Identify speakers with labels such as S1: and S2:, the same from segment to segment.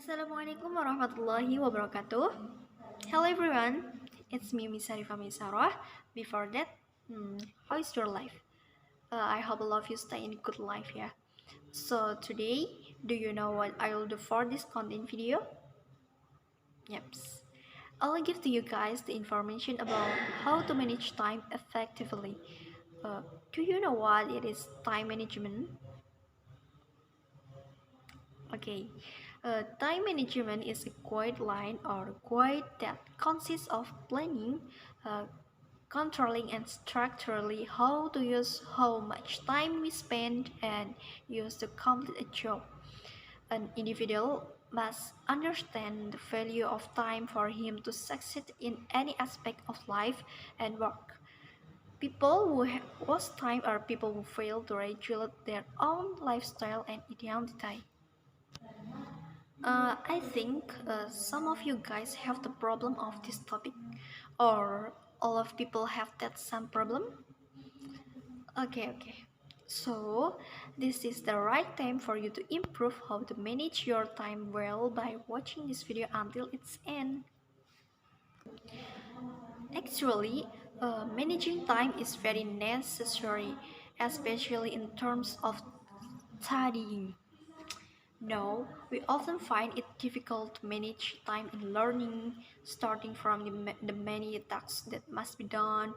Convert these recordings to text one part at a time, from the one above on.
S1: Assalamualaikum warahmatullahi wabarakatuh. Hello everyone, it's me Sarifah Maysaroh. Before that, how is your life? I hope all of you stay in good life, yeah. So today, do you know what I will do for this content video? Yep. I'll give to you guys the information about how to manage time effectively. Do you know what it is time management? Okay, time management is a guideline or guide that consists of planning, uh, controlling and structurally how to use how much time we spend and use to complete a job. An individual must understand the value of time for him to succeed in any aspect of life and work. People who waste time are people who fail to regulate their own lifestyle and identity. I think some of you guys have the problem of this topic, or all of people have that some problem. Okay. So this is the right time for you to improve how to manage your time well by watching this video until its end. Actually, managing time is very necessary, especially in terms of studying. No, we often find it difficult to manage time in learning, starting from the many tasks that must be done,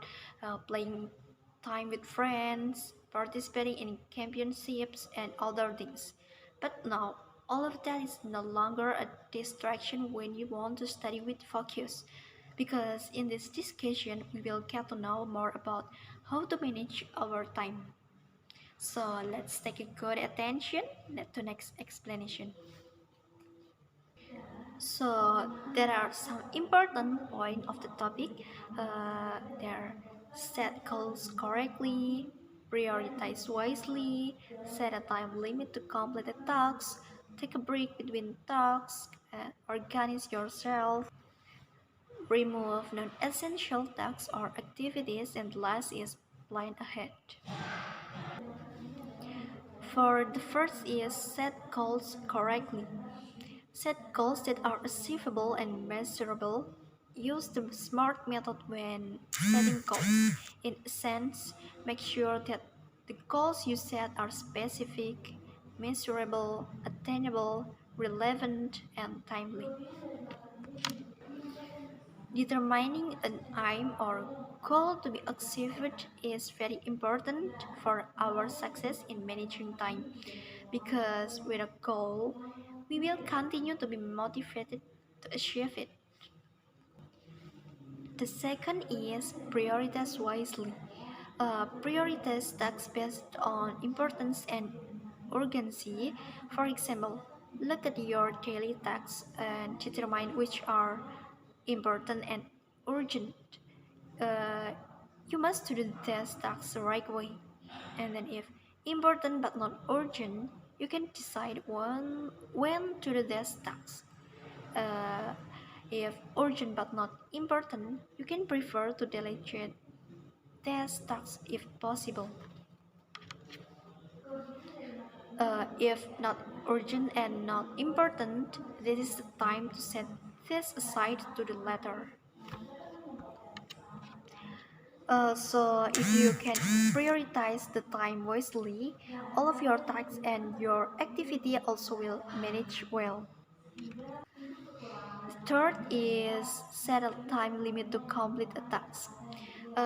S1: playing time with friends, participating in championships, and other things. But now, all of that is no longer a distraction when you want to study with focus. Because in this discussion, we will get to know more about how to manage our time. So let's take a good attention to next explanation. So there are some important points of the topic. There set goals correctly, prioritize wisely, set a time limit to complete a task, take a break between tasks, organize yourself, remove non-essential tasks or activities, and last is plan ahead. For the first is set goals correctly. Set goals that are achievable and measurable. Use the SMART method when setting goals. In a sense, make sure that the goals you set are specific, measurable, attainable, relevant, and timely. Determining an aim or goal to be achieved is very important for our success in managing time, because with a goal, we will continue to be motivated to achieve it. The second is prioritize wisely. Prioritize tasks based on importance and urgency. For example, look at your daily tasks and determine which are important and urgent. Uh, you must do these tasks the right way. And then if important but not urgent, you can decide when to do these tasks. Uh, if urgent but not important, you can prefer to delegate these tasks if possible. If not urgent and not important, this is the time to set this aside to the latter. So if you can prioritize the time wisely, all of your tasks and your activity also will manage well. Third is set a time limit to complete a task.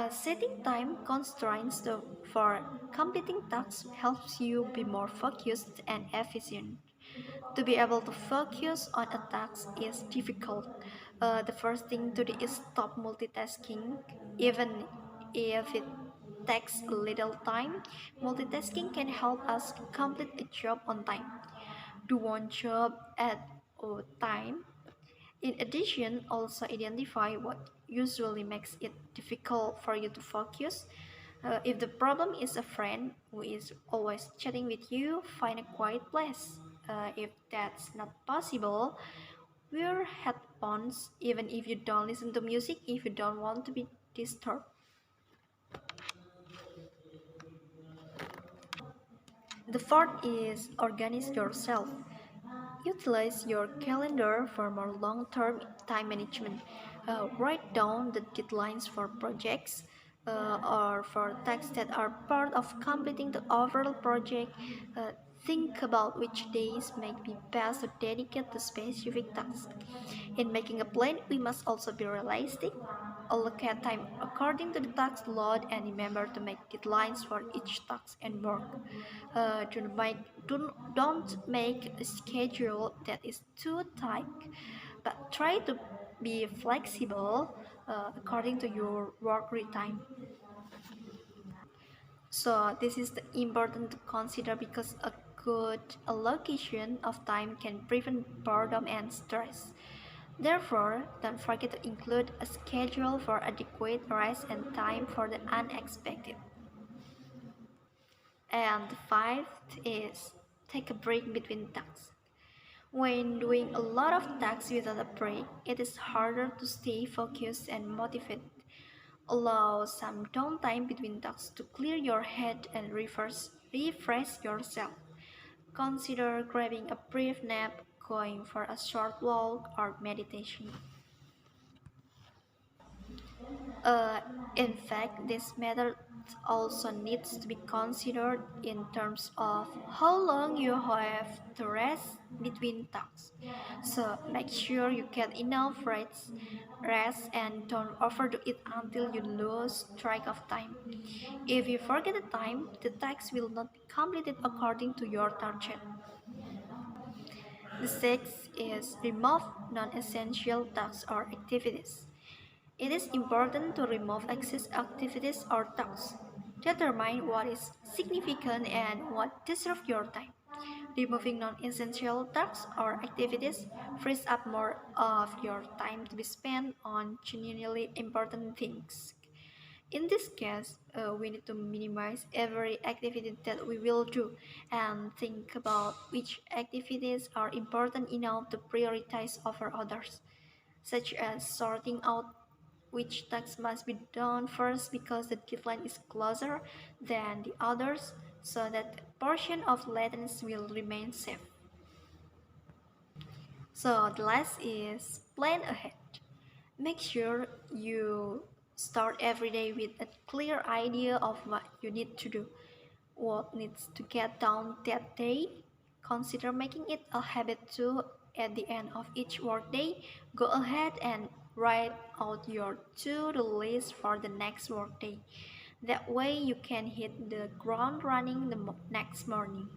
S1: Setting time constraints for completing tasks helps you be more focused and efficient. To be able to focus on a task is difficult. The first thing to do is stop multitasking. Even if it takes a little time, multitasking can help us complete a job on time. Do one job at a time. In addition, also identify what usually makes it difficult for you to focus. If the problem is a friend who is always chatting with you, find a quiet place. If that's not possible, wear headphones even if you don't listen to music if you don't want to be disturbed. The fourth is organize yourself. Utilize your calendar for more long-term time management. Write down the deadlines for projects or for tasks that are part of completing the overall project. Uh, think about which days might be best to dedicate to specific tasks. In making a plan, we must also be realistic. Allocate time according to the task load and remember to make deadlines for each task and work. Don't make a schedule that is too tight, but try to be flexible according to your work time. So this is the important to consider because a good allocation of time can prevent boredom and stress. Therefore, don't forget to include a schedule for adequate rest and time for the unexpected. And the fifth is take a break between tasks. When doing a lot of tasks without a break, it is harder to stay focused and motivated. Allow some downtime between tasks to clear your head and refresh yourself. Consider grabbing a brief nap, going for a short walk, or meditation. Uh, in fact, this method also needs to be considered in terms of how long you have to rest between tasks. So make sure you get enough rest and don't overdo it until you lose track of time. If you forget the time, the task will not be completed according to your target. The sixth is remove non-essential tasks or activities. It is important to remove excess activities or tasks. Determine what is significant and what deserves your time. Removing non-essential tasks or activities frees up more of your time to be spent on genuinely important things. In this case, we need to minimize every activity that we will do and think about which activities are important enough to prioritize over others, such as sorting out which tasks must be done first because the deadline is closer than the others, so that a portion of latency will remain safe. So the last is plan ahead. Make sure you start every day with a clear idea of what you need to do, what needs to get done that day. Consider making it a habit to, at the end of each workday, go ahead and write out your to-do list for the next workday. That way you can hit the ground running the next morning.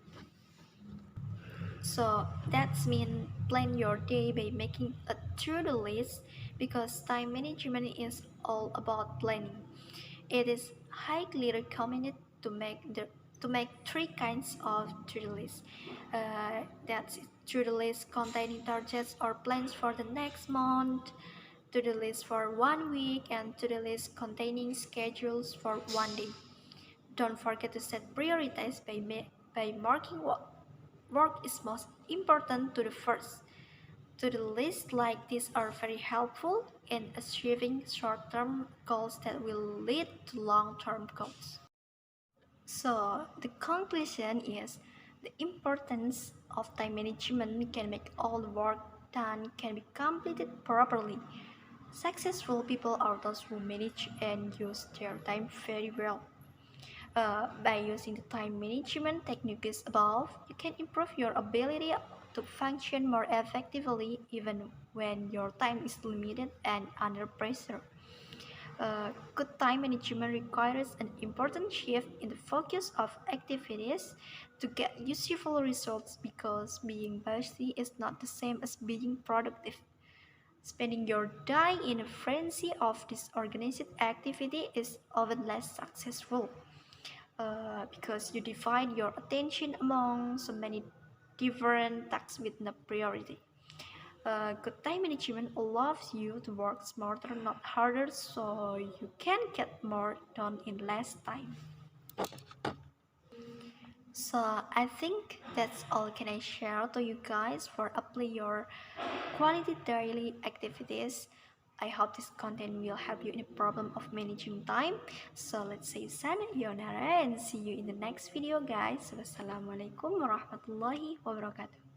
S1: So that's mean plan your day by making a to-do list because time management is all about planning. It is highly recommended to make three kinds of to-do lists. That's to-do list containing targets or plans for the next month, to-do list for 1 week, and to-do list containing schedules for 1 day. Don't forget to set priorities by marking what work is most important to the first. To-do lists like this are very helpful in achieving short-term goals that will lead to long-term goals. So the conclusion is the importance of time management can make all the work done can be completed properly. Successful people are those who manage and use their time very well. By using the time management techniques above, you can improve your ability to function more effectively even when your time is limited and under pressure. Good time management requires an important shift in the focus of activities to get useful results because being busy is not the same as being productive. Spending your day in a frenzy of disorganized activity is often less successful because you divide your attention among so many different tasks with no priority. Good time management allows you to work smarter, not harder, so you can get more done in less time. So I think that's all can I share to you guys for apply your quality daily activities. I hope this content will help you in the problem of managing time. So let's say sayonara and see you in the next video guys. Wassalamualaikum warahmatullahi wabarakatuh.